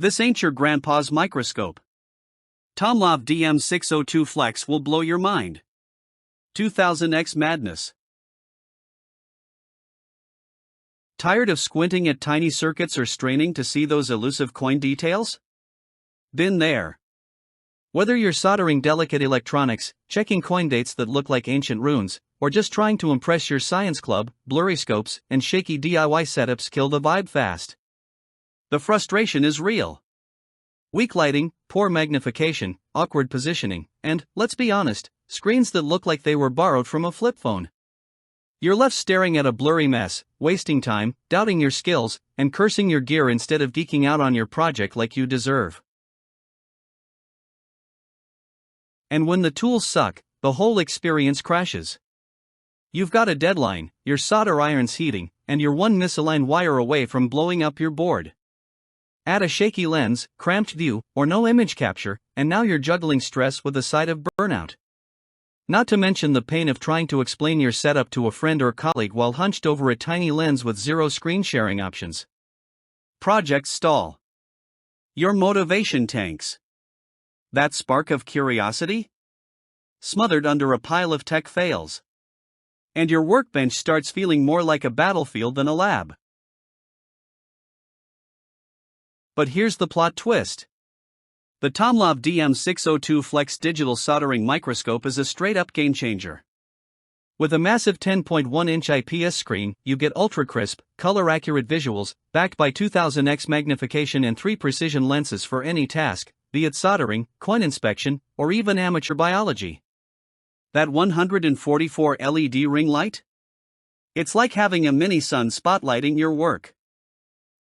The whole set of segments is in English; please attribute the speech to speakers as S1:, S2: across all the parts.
S1: This ain't your grandpa's microscope. Tomlov DM602 Flex will blow your mind. 2000X Madness. Tired of squinting at tiny circuits or straining to see those elusive coin details? Been there. Whether you're soldering delicate electronics, checking coin dates that look like ancient runes, or just trying to impress your science club, blurry scopes and shaky DIY setups kill the vibe fast. The frustration is real. Weak lighting, poor magnification, awkward positioning, and, let's be honest, screens that look like they were borrowed from a flip phone. You're left staring at a blurry mess, wasting time, doubting your skills, and cursing your gear instead of geeking out on your project like you deserve. And when the tools suck, the whole experience crashes. You've got a deadline, your solder iron's heating, and you're one misaligned wire away from blowing up your board. Add a shaky lens, cramped view, or no image capture, and now you're juggling stress with a side of burnout. Not to mention the pain of trying to explain your setup to a friend or colleague while hunched over a tiny lens with zero screen sharing options. Projects stall. Your motivation tanks. That spark of curiosity? Smothered under a pile of tech fails. And your workbench starts feeling more like a battlefield than a lab. But here's the plot twist. The Tomlov DM602 Flex digital soldering microscope is a straight-up game-changer. With a massive 10.1-inch IPS screen, you get ultra-crisp, color-accurate visuals, backed by 2000x magnification and 3 precision lenses for any task, be it soldering, coin inspection, or even amateur biology. That 144 LED ring light? It's like having a mini-sun spotlighting your work.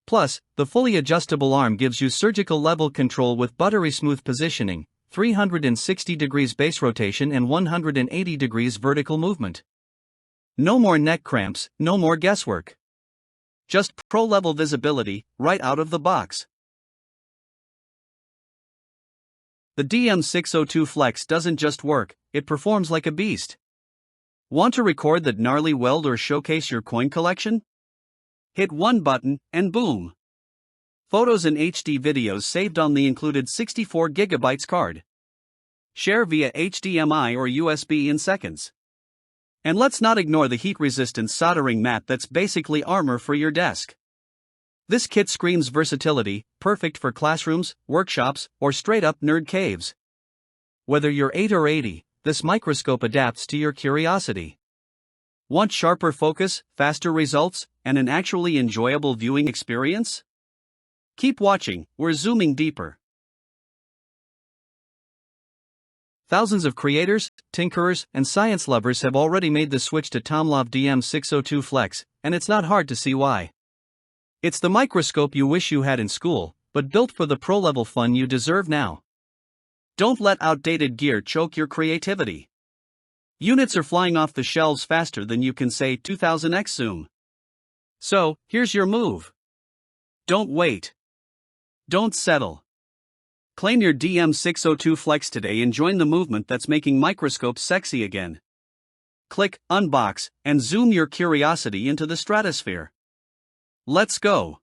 S1: Plus, the fully adjustable arm gives you surgical level control with buttery smooth positioning, 360 degrees base rotation and 180 degrees vertical movement. No more neck cramps, no more guesswork. Just pro-level visibility, right out of the box. The DM602 Flex doesn't just work, it performs like a beast. Want to record that gnarly weld or showcase your coin collection? Hit one button, and boom! Photos and HD videos saved on the included 64GB card. Share via HDMI or USB in seconds. And let's not ignore the heat-resistant soldering mat that's basically armor for your desk. This kit screams versatility, perfect for classrooms, workshops, or straight-up nerd caves. Whether you're 8 or 80, this microscope adapts to your curiosity. Want sharper focus, faster results, and an actually enjoyable viewing experience? Keep watching, we're zooming deeper. Thousands of creators, tinkerers, and science lovers have already made the switch to Tomlov DM602 Flex, and it's not hard to see why. It's the microscope you wish you had in school, but built for the pro-level fun you deserve now. Don't let outdated gear choke your creativity. Units are flying off the shelves faster than you can say 2000x zoom. So, here's your move. Don't wait. Don't settle. Claim your DM602 Flex today and join the movement that's making microscopes sexy again. Click, unbox, and zoom your curiosity into the stratosphere. Let's go.